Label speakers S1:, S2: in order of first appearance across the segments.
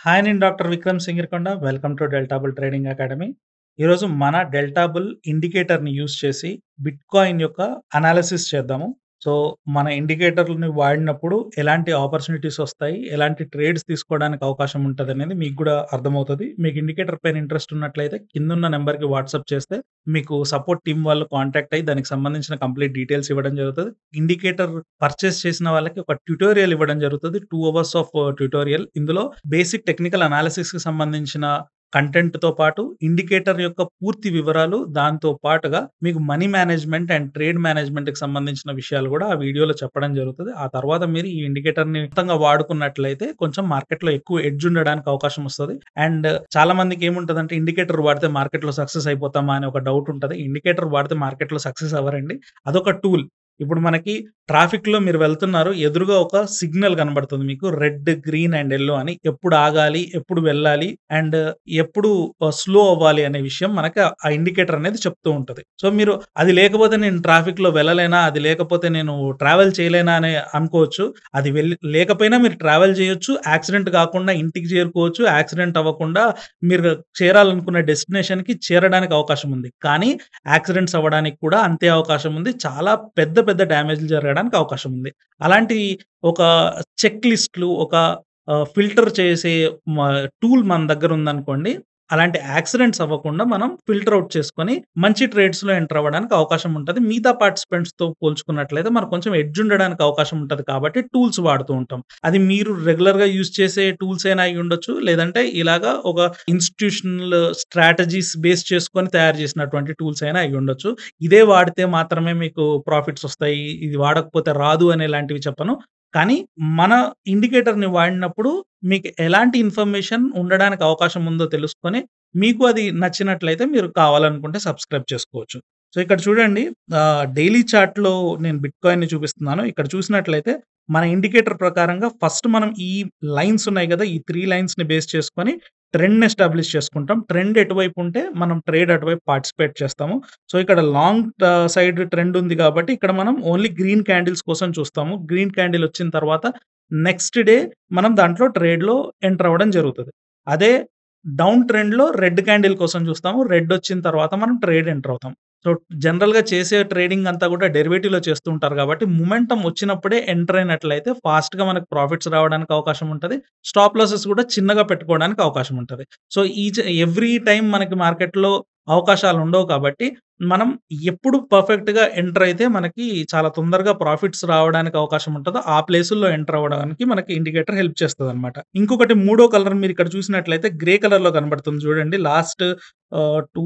S1: Hi నేను doctor Vikram Singirkonda. Welcome to Delta Bull trading academy. ఈరోజు మన డెల్టా బుల్ ఇండికేటర్‌ని యూజ్ చేసి బిట్‌కాయిన్ యొక్క అనాలిసిస్ చేద్దాము. సో, మన ఇండికేటర్‌లని వాడినప్పుడు ఎలాంటి ఆపర్చునిటీస్ వస్తాయి, ఎలాంటి ట్రేడ్స్ తీసుకోవడానికి అవకాశం ఉంటదనేది మీకు గూడా అర్థమవుతది. మీకు ఇండికేటర్ పైన ఇంట్రెస్ట్ ఉన్నట్లయితే కిందున్న నంబర్‌కి వాట్సాప్ చేస్తే మీకు సపోర్ట్ టీమ్ వాళ్ళు కాంటాక్ట్ అయ్యి దానికి సంబంధించిన కంప్లీట్ డీటెయిల్స్ ఇవ్వడం జరుగుతది. ఇండికేటర్ పర్చేస్ చేసిన వాళ్ళకి ఒక ట్యుటోరియల్ ఇవ్వడం జరుగుతది. 2 అవర్స్ ఆఫ్ ట్యుటోరియల్. ఇందులో బేసిక్ టెక్నికల్ అనాలిసిస్‌కి సంబంధించిన కంటెంట్‌తో పాటు ఇండికేటర్ యొక్క పూర్తి వివరాలు, దాంతో పాటుగా మీకు మనీ మేనేజ్‌మెంట్ అండ్ ట్రేడ్ మేనేజ్‌మెంట్‌కి సంబంధించిన విషయాలు గూడా ఆ వీడియోలో చెప్పడం జరుగుతది. ఆ తర్వాత మీరు ఈ ఇండికేటర్‌ని మొత్తంగా వాడుకున్నట్లయితే కొంచెం మార్కెట్‌లో ఎక్కువ ఎడ్జ్ ఉండడానికి అవకాశం వస్తది. అండ్ చాలా మందికి ఏముంటదంటే ఇండికేటర్ వాడితే మార్కెట్‌లో సక్సెస్ అయిపోతామా అనే ఒక డౌట్ ఉంటది. ఇండికేటర్ వాడితే మార్కెట్‌లో సక్సెస్ అవ్వరండి. అదొక టూల్. ఇప్పుడు మనకి ట్రాఫిక్‌లో మీరు వెళ్తున్నారు. ఎదురుగా ఒక సిగ్నల్ కనబడుతుంది మీకు. రెడ్, గ్రీన్ అండ్ యెల్లో అని. ఎప్పుడు ఆగాలి, ఎప్పుడు వెళ్ళాలి అండ్ ఎప్పుడు స్లో అవ్వాలి అనే విషయం మనకి ఆ ఇండికేటర్ అనేది చెప్తూ ఉంటది. సో, మీరు అది లేకపోతే నేను ట్రాఫిక్‌లో వెళ్ళలేనా? అది లేకపోతే నేను ట్రావెల్ చేయలేనా అని అనుకోవచ్చు. అది లేకపోయినా మీరు ట్రావెల్ చేయొచ్చు. యాక్సిడెంట్ కాకుండా ఇంటికి చేరుకోవచ్చు. యాక్సిడెంట్ అవ్వకుండా మీరు చేరాలనుకున్న డెస్టినేషన్‌కి చేరడానికి అవకాశం ఉంది. కానీ యాక్సిడెంట్స్ అవ్వడానికి కూడా అంతే అవకాశం ఉంది. చాలా పెద్ద పెద్ద డ్యామేజ్‌లు జరగడానికి అవకాశం ఉంది. అలాంటి ఒక చెక్ లిస్ట్‌లు ఒక ఫిల్టర్ చేసే మ టూల్ మన దగ్గర ఉందనుకోండి. అలాంటి యాక్సిడెంట్స్ అవ్వకుండా మనం ఫిల్టర్ ఔట్ చేసుకొని మంచి ట్రేడ్స్‌లో ఎంటర్ అవ్వడానికి అవకాశం ఉంటది. మిగతా పార్టిసిపెంట్స్‌తో పోల్చుకున్నట్లయితే మనకు కొంచెం ఎడ్జ్ ఉండడానికి అవకాశం ఉంటది కాబట్టి టూల్స్ వాడుతూ ఉంటాం. అది మీరు రెగ్యులర్‌గా యూజ్ చేసే టూల్స్ అయినా అయ్యుండొచ్చు. లేదంటే ఇలాగా ఒక ఇన్‌స్టిట్యూషనల్ స్ట్రాటజీస్ బేస్ చేసుకొని తయారు చేసినటువంటి టూల్స్ అయినా అయ్యుండొచ్చు. ఇదే వాడితే మాత్రమే మీకు ప్రాఫిట్స్ వస్తాయి. ఇది వాడకపోతే రాదు అనేలాంటివి చెప్పను. కానీ మన ఇండికేటర్‌ని వాడినప్పుడు మీకు ఎలాంటి ఇన్ఫర్మేషన్ ఉండడానికి అవకాశం ఉందో తెలుసుకొని, మీకు అది నచ్చినట్లయితే మీరు కావాలనుకుంటే సబ్‌స్క్రైబ్ చేసుకోవచ్చు. సో, ఇక్కడ చూడండి డైలీ చార్ట్‌లో నేను బిట్‌కాయిన్‌ని చూపిస్తున్నాను. ఇక్కడ చూసినట్లయితే మన ఇండికేటర్ ప్రకారంగా ఫస్ట్ మనం ఈ లైన్స్ ఉన్నాయి గదా! ఈ 3 లైన్స్‌ని బేస్ చేసుకొని ట్రెండ్‌ని ఎస్టాబ్లిష్ చేసుకుంటాం. ట్రెండ్ ఎటువైపు ఉంటే మనం ట్రేడ్ అటువైపు పార్టిసిపేట్ చేస్తాము. సో, ఇక్కడ లాంగ్ సైడ్ ట్రెండ్ ఉంది కాబట్టి ఇక్కడ మనం ఓన్లీ గ్రీన్ క్యాండిల్స్ కోసం చూస్తాము. గ్రీన్ క్యాండిల్ వచ్చిన తర్వాత నెక్స్ట్ డే మనం దాంట్లో ట్రేడ్‌లో ఎంటర్ అవ్వడం జరుగుతది. అదే డౌన్ ట్రెండ్‌లో రెడ్ క్యాండిల్ కోసం చూస్తాము. రెడ్ వచ్చిన తర్వాత మనం ట్రేడ్ ఎంటర్ అవుతాం. సో, జనరల్‌గా చేసే ట్రేడింగ్ అంతా కూడా డెరివేటివ్‌లో చేస్తూ ఉంటారు కాబట్టి మొమెంటమ్ వచ్చినప్పుడే ఎంటర్ అయినట్లయితే ఫాస్ట్‌గా మనకు ప్రాఫిట్స్ రావడానికి అవకాశం ఉంటది. స్టాప్ లాసెస్ కూడా చిన్నగా పెట్టుకోవడానికి అవకాశం ఉంటది. సో, ఎవ్రీ టైమ్ మనకి మార్కెట్‌లో అవకాశాలు ఉండవు కాబట్టి మనం ఎప్పుడు పర్ఫెక్ట్‌గా ఎంటర్ అయితే మనకి చాలా తొందరగా ప్రాఫిట్స్ రావడానికి అవకాశం ఉంటదో, ఆ ప్లేసుల్లో ఎంటర్ అవ్వడానికి మనకి ఇండికేటర్ హెల్ప్ చేస్తదనమాట. ఇంకొకటి మూడో కలర్ మీరిక్కడ చూసినట్లయితే గ్రే కలర్‌లో కనబడుతుంది చూడండి. లాస్ట్ 2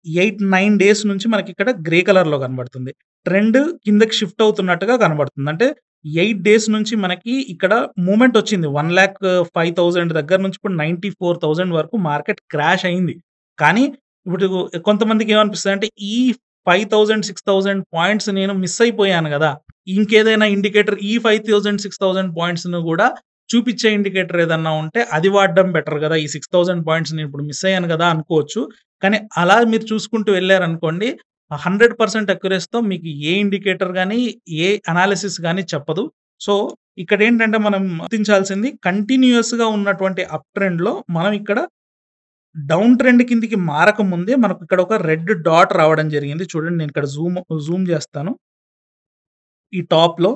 S1: 8, 9 డేస్ నుంచి మనకిక్కడ గ్రే కలర్‌లో కనబడుతుంది. ట్రెండ్ కిందకి షిఫ్ట్ అవుతున్నట్టుగా కనబడుతుంది. అంటే 8 డేస్ నుంచి మనకి ఇక్కడ మూవ్‌మెంట్ వచ్చింది. 1,05,000 దగ్గర నుంచి ఇప్పుడు 94,000 వరకు మార్కెట్ క్రాష్ అయింది. కానీ ఇప్పుడు కొంతమందికి ఏమనిపిస్తదంటే ఈ 5,000, 6,000 పాయింట్స్ నేను మిస్ అయిపోయాను గదా! ఇంకేదైనా ఇండికేటర్ ఈ 5,000, 6,000 పాయింట్స్‌ను గూడా చూపిచ్చే ఇండికేటర్ ఏదన్నా ఉంటే అది వాడడం బెటర్ గదా! ఈ 6,000 పాయింట్స్ నేనిప్పుడు మిస్ అయ్యాను గదా! అనుకోవచ్చు. కానీ అలా మీరు చూసుకుంటూ వెళ్లారనుకోండి 100% అక్యురసీ‌తో మీకు ఏ ఇండికేటర్ గాని, ఏ అనాలిసిస్ గాని చెప్పదు. సో, ఇక్కడేంటంటే మనం గుర్తించాల్సింది కంటిన్యూయస్‌గా ఉన్నటువంటి అప్ ట్రెండ్‌లో మనం ఇక్కడ డౌన్ ట్రెండ్ కిందకి మారకముందే మనకు ఇక్కడ ఒక రెడ్ డాట్ రావడం జరిగింది. చూడండి నేను ఇక్కడ జూమ్ జేస్తాను. ఈ టాప్‌లో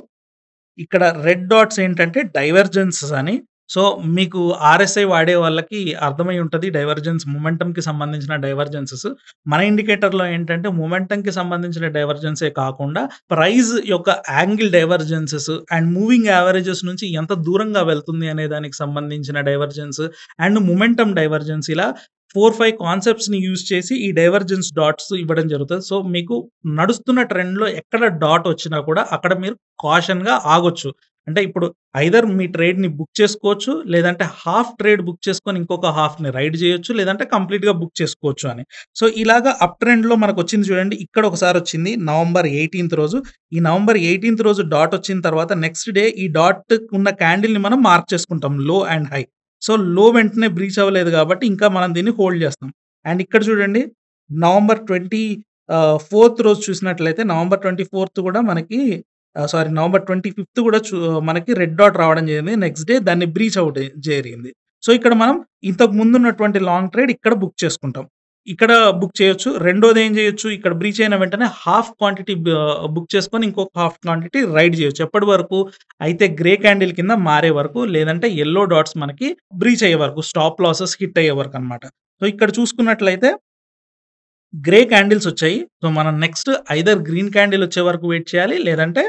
S1: ఇక్కడ రెడ్ డాట్స్ ఏంటంటే డైవర్జెన్సెస్ అని. సో, మీకు ఆర్ఎస్ఐ వాడే వాళ్ళకి అర్థమై ఉంటది. డైవర్జెన్స్ మొమెంటమ్‌కి సంబంధించిన డైవర్జెన్సెస్. మన ఇండికేటర్‌లో ఏంటంటే మొమెంటమ్‌కి సంబంధించిన డైవర్జెన్సే కాకుండా ప్రైస్ యొక్క యాంగిల్ డైవర్జెన్సెస్ అండ్ మూవింగ్ యావరేజెస్ నుంచి ఎంత దూరంగా వెళ్తుంది అనే దానికి సంబంధించిన డైవర్జెన్స్ అండ్ మొమెంటమ్ డైవర్జెన్స్ ఇలా 4, 5 కాన్సెప్ట్స్‌ని యూజ్ చేసి ఈ డైవర్జెన్స్ డాట్స్ ఇవ్వడం జరుగుతది. సో, మీకు నడుస్తున్న ట్రెండ్‌లో ఎక్కడ డాట్ వచ్చినా కూడా అక్కడ మీరు కాషన్‌గా ఆగొచ్చు. అంటే ఇప్పుడు ఐదర్ మీ ట్రేడ్‌ని బుక్ చేసుకోవచ్చు. లేదంటే హాఫ్ ట్రేడ్ బుక్ చేసుకొని ఇంకొక హాఫ్‌ని రైడ్ చేయొచ్చు. లేదంటే కంప్లీట్‌గా బుక్ చేసుకోవచ్చు అని. సో, ఇలాగా అప్ ట్రెండ్‌లో మనకొచ్చింది చూడండి. ఇక్కడ ఒకసారొచ్చింది నవంబర్ 18థ్ రోజు. ఈ నవంబర్ 18థ్ రోజు డాట్ వచ్చిన తర్వాత నెక్స్ట్ డే ఈ డాట్ ఉన్న క్యాండిల్‌ని మనం మార్క్ చేసుకుంటాం లో అండ్ హై. సో, లో వెంటనే బ్రీచ్ అవ్వలేదు కాబట్టి ఇంకా మనం దీన్ని హోల్డ్ చేస్తాం. అండ్ ఇక్కడ చూడండి నవంబర్ 24థ్ రోజు చూసినట్లయితే నవంబర్ 24థ్ కూడా మనకి నవంబర్ 25థ్ కూడా మనకి రెడ్ డాట్ రావడం జరిగింది. నెక్స్ట్ డే దాన్ని బ్రీచ్ ఔట్ జరిగింది. సో, ఇక్కడ మనం ఇంతకు ముందున్నటువంటి లాంగ్ ట్రేడ్ ఇక్కడ బుక్ చేసుకుంటాం. ఇక్కడ బుక్ చేయొచ్చు. రెండోదేం జేయొచ్చు, ఇక్కడ బ్రీచ్ అయిన వెంటనే హాఫ్ క్వాంటిటీ బుక్ చేసుకొని ఇంకొక హాఫ్ క్వాంటిటీ రైడ్ జేయొచ్చు. ఎప్పటి వరకు? అయితే గ్రే క్యాండిల్ కింద మారే వరకు, లేదంటే యెల్లో డాట్స్ మనకి బ్రీచ్ అయ్యే వరకు, స్టాప్ లాసెస్ హిట్ అయ్యే వరకనమాట. సో, ఇక్కడ చూసుకున్నట్లయితే గ్రే క్యాండిల్స్ వచ్చాయి. సో, మనం నెక్స్ట్ ఐదర్ గ్రీన్ క్యాండిల్ వచ్చే వరకు వెయిట్ చేయాలి. లేదంటే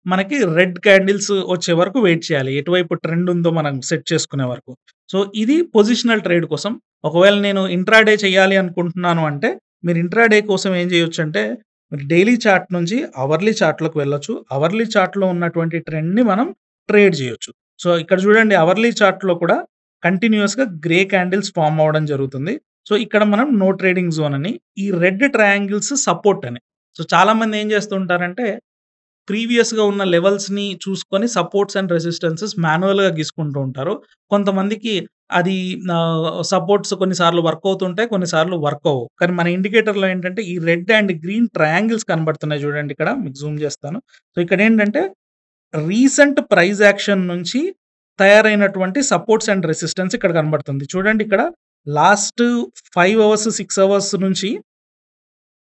S1: మనకి రెడ్ క్యాండిల్స్ వచ్చే వరకు వెయిట్ చేయాలి. ఎటువైపు ట్రెండ్ ఉందో మనం సెట్ చేసుకునే వరకు. సో, ఇది పొజిషనల్ ట్రేడ్ కోసం. ఒకవేళ నేను ఇంట్రాడే చేయాలి అనుకుంటున్నాను అంటే, మీరు ఇంట్రాడే కోసం ఏం చేయొచ్చంటే, మీరు డైలీ చార్ట్ నుంచి అవర్లీ చార్ట్‌లోకి వెళ్ళొచ్చు. అవర్లీ చార్ట్‌లో ఉన్నటువంటి ట్రెండ్‌ని మనం ట్రేడ్ చేయొచ్చు. సో, ఇక్కడ చూడండి అవర్లీ చార్ట్‌లో కూడా కంటిన్యూయస్‌గా గ్రే క్యాండిల్స్ ఫార్మ్ అవ్వడం జరుగుతుంది. సో, ఇక్కడ మనం నో ట్రేడింగ్ జోన్ అని, ఈ రెడ్ ట్రయాంగిల్స్ సపోర్ట్ అని. సో, చాలామంది ఏం చేస్తూ ఉంటారంటే, ప్రీవియస్‌గా ఉన్న లెవెల్స్‌ని చూసుకొని సపోర్ట్స్ అండ్ రెసిస్టెన్సెస్ మాన్యువల్‌గా గీసుకుంటూ ఉంటారు. కొంతమందికి అది సపోర్ట్స్ కొన్నిసార్లు వర్క్ అవుతుంటాయి. కొన్నిసార్లు వర్క్ అవ్వవు. కానీ మన ఇండికేటర్‌లో ఏంటంటే, ఈ రెడ్ అండ్ గ్రీన్ ట్రయాంగిల్స్ కనబడుతున్నాయి చూడండి ఇక్కడ. మీకు జూమ్ చేస్తాను. సో, ఇక్కడేంటంటే రీసెంట్ ప్రైస్ యాక్షన్ నుంచి తయారైనటువంటి సపోర్ట్స్ అండ్ రెసిస్టెన్స్ ఇక్కడ కనబడుతుంది. చూడండి ఇక్కడ లాస్ట్ 5 అవర్స్, 6 అవర్స్ నుంచి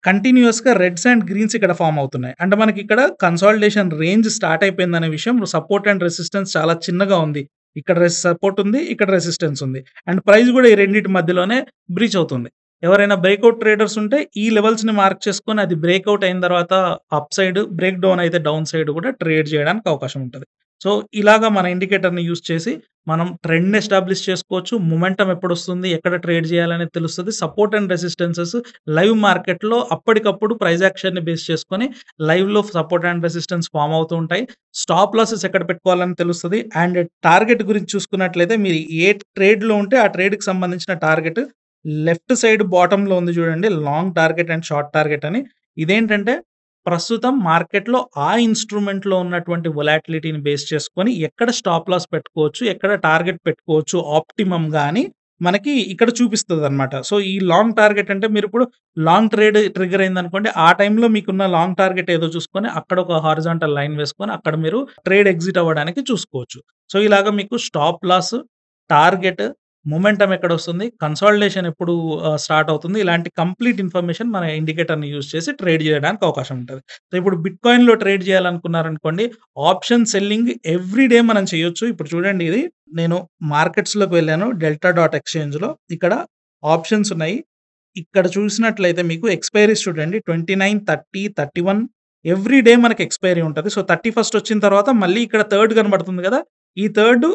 S1: కంటిన్యూయస్‌గా రెడ్స్ అండ్ గ్రీన్స్ ఇక్కడ ఫార్మ్ అవుతున్నాయి. అంటే మనకిక్కడ కన్సాలిడేషన్ రేంజ్ స్టార్ట్ అయిపోయిందనే విషయం, సపోర్ట్ అండ్ రెసిస్టెన్స్ చాలా చిన్నగా ఉంది. ఇక్కడ సపోర్ట్ ఉంది. ఇక్కడ రెసిస్టెన్స్ ఉంది. అండ్ ప్రైస్ కూడా ఈ రెండిటి మధ్యలోనే బ్రీచ్ అవుతుంది. ఎవరైనా బ్రేక్‌ఔట్ ట్రేడర్స్ ఉంటే ఈ లెవెల్స్‌ని మార్క్ చేసుకొని అది బ్రేక్‌ఔట్ అయిన తర్వాత అప్ సైడ్, బ్రేక్ డౌన్ అయితే డౌన్ సైడ్ కూడా ట్రేడ్ చేయడానికి అవకాశం ఉంటది. సో, ఇలాగా మన ఇండికేటర్‌ని యూజ్ చేసి మనం ట్రెండ్‌ని ఎస్టాబ్లిష్ చేసుకోవచ్చు. మొమెంటం ఎప్పుడొస్తుంది, ఎక్కడ ట్రేడ్ చేయాలనేది తెలుస్తది. సపోర్ట్ అండ్ రెసిస్టెన్సెస్ లైవ్ మార్కెట్‌లో అప్పటికప్పుడు ప్రైస్ యాక్షన్‌ని బేస్ చేసుకొని లైవ్‌లో సపోర్ట్ అండ్ రెసిస్టెన్స్ ఫార్మ్ అవుతూ ఉంటాయి. స్టాప్ లాసెస్ ఎక్కడ పెట్టుకోవాలని తెలుస్తది. అండ్ టార్గెట్ గురించి చూసుకున్నట్లయితే మీరు ఏ ట్రేడ్‌లో ఉంటే ఆ ట్రేడ్‌కి సంబంధించిన టార్గెట్ లెఫ్ట్ సైడ్ బాటమ్‌లో ఉంది చూడండి. Long target and short target అని. ఇదేంటంటే ప్రస్తుతం మార్కెట్‌లో ఆ ఇన్‌స్ట్రుమెంట్‌లో ఉన్నటువంటి వొలాటిలిటీని బేస్ చేసుకొని ఎక్కడ స్టాప్ లాస్ పెట్టుకోవచ్చు, ఎక్కడ టార్గెట్ పెట్టుకోవచ్చు ఆప్టిమమ్‌గా అని మనకి ఇక్కడ చూపిస్తదనమాట. సో, ఈ లాంగ్ టార్గెట్ అంటే మీరిప్పుడు లాంగ్ ట్రేడ్ ట్రిగ్గర్ అయిందనుకోండి, ఆ టైంలో మీకున్న లాంగ్ టార్గెట్ ఏదో చూసుకొని అక్కడ ఒక హారిజాంటల్ లైన్ వేసుకొని అక్కడ మీరు ట్రేడ్ ఎగ్జిట్ అవ్వడానికి చూసుకోవచ్చు. సో, ఇలాగ మీకు స్టాప్ లాస్, టార్గెట్, మొమెంటం ఎక్కడొస్తుంది, కన్సాలిడేషన్ ఎప్పుడు స్టార్ట్ అవుతుంది. ఇలాంటి కంప్లీట్ ఇన్ఫర్మేషన్ మన ఇండికేటర్‌ని యూజ్ చేసి ట్రేడ్ చేయడానికి అవకాశం ఉంటది. సో, ఇప్పుడు బిట్‌కాయిన్‌లో ట్రేడ్ చేయాలనుకున్నారనుకోండి, ఆప్షన్ సెల్లింగ్ ఎవ్రీ డే మనం చేయొచ్చు. ఇప్పుడు చూడండి ఇది నేను మార్కెట్స్‌లోకి వెళ్ళాను. డెల్టా డాట్ ఎక్స్‌చేంజ్‌లో ఇక్కడ ఆప్షన్స్ ఉన్నాయి. ఇక్కడ చూసినట్లయితే మీకు ఎక్స్‌పైరీస్ చూడండి 29, 30, 31 ఎవ్రీ డే మనకి ఎక్స్‌పైరీ ఉంటది. సో, 31 వచ్చిన తర్వాత మళ్ళీ ఇక్కడ థర్డ్ కనబడుతుంది కదా! ఈ థర్డ్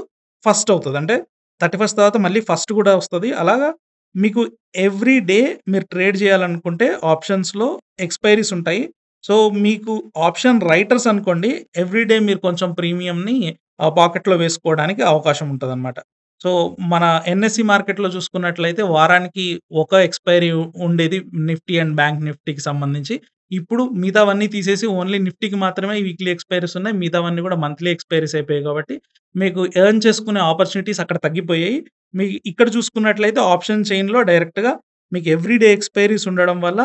S1: ఫస్ట్ అవుతది. అంటే 31 తర్వాత మళ్ళీ ఫస్ట్ కూడా వస్తది. అలాగా మీకు ఎవ్రీ డే మీరు ట్రేడ్ చేయాలనుకుంటే ఆప్షన్స్‌లో ఎక్స్‌పైరీస్ ఉంటాయి. సో, మీకు ఆప్షన్ రైటర్స్ అనుకోండి ఎవ్రీ డే మీరు కొంచెం ప్రీమియంని పాకెట్‌లో వేసుకోవడానికి అవకాశం ఉంటదనమాట. సో, మన ఎన్ఎస్‌సి మార్కెట్‌లో చూసుకున్నట్లయితే వారానికి ఒక ఎక్స్‌పైరీ ఉండేది నిఫ్టీ అండ్ బ్యాంక్ నిఫ్టీకి సంబంధించి. ఇప్పుడు మిగతావన్నీ తీసేసి ఓన్లీ నిఫ్టీకి మాత్రమే వీక్లీ ఎక్స్‌పైరీస్ ఉన్నాయి. మిగతావన్నీ కూడా మంత్లీ ఎక్స్‌పైరీస్ అయిపోయాయి కాబట్టి మీకు ఎర్న్ చేసుకునే ఆపర్చునిటీస్ అక్కడ తగ్గిపోయాయి. ఇక్కడ చూసుకున్నట్లయితే ఆప్షన్ చైన్‌లో డైరెక్ట్‌గా మీకు ఎవ్రీ డే ఎక్స్‌పైరీస్ ఉండడం వల్ల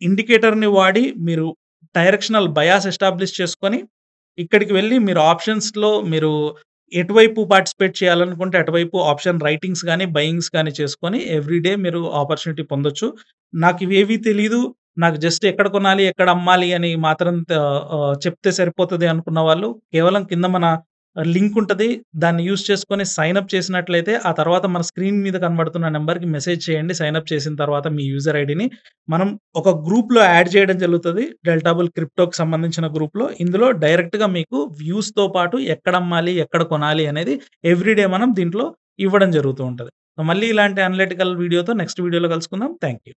S1: ఇండికేటర్‌ని వాడి మీరు డైరెక్షనల్ బయాస్ ఎస్టాబ్లిష్ చేసుకొని ఇక్కడికి వెళ్లి మీరు ఆప్షన్స్‌లో మీరు ఎటువైపు పార్టిసిపేట్ చేయాలనుకుంటే అటువైపు ఆప్షన్ రైటింగ్స్ గాని, బయింగ్స్ గాని చేసుకొని ఎవ్రీ డే మీరు ఆపర్చునిటీ పొందొచ్చు. నాకివేవి తెలీదు. నాకు జస్ట్ ఎక్కడ కొనాలి, ఎక్కడ అమ్మాలి అని మాత్రం చెప్తే సరిపోతది అనుకున్న వాళ్ళు కేవలం కింద మన లింక్ ఉంటది. దాన్ని యూజ్ చేసుకొని సైన్ అప్ చేసినట్లయితే ఆ తర్వాత మన స్క్రీన్ మీద కనబడుతున్న నంబర్‌కి మెసేజ్ చేయండి. సైన్ అప్ చేసిన తర్వాత మీ యూజర్ ఐడీని మనం ఒక గ్రూప్‌లో యాడ్ చేయడం జరుగుతది. డెల్టాబుల్ క్రిప్టోకి సంబంధించిన గ్రూప్‌లో. ఇందులో డైరెక్ట్‌గా మీకు వ్యూస్‌తో పాటు ఎక్కడ అమ్మాలి, ఎక్కడ కొనాలి అనేది ఎవ్రీ డే మనం దీంట్లో ఇవ్వడం జరుగుతూ ఉంటది. మళ్ళీ ఇలాంటి అనలిటికల్ వీడియోతో నెక్స్ట్ వీడియోలో కలుసుకుందాం. Thank you.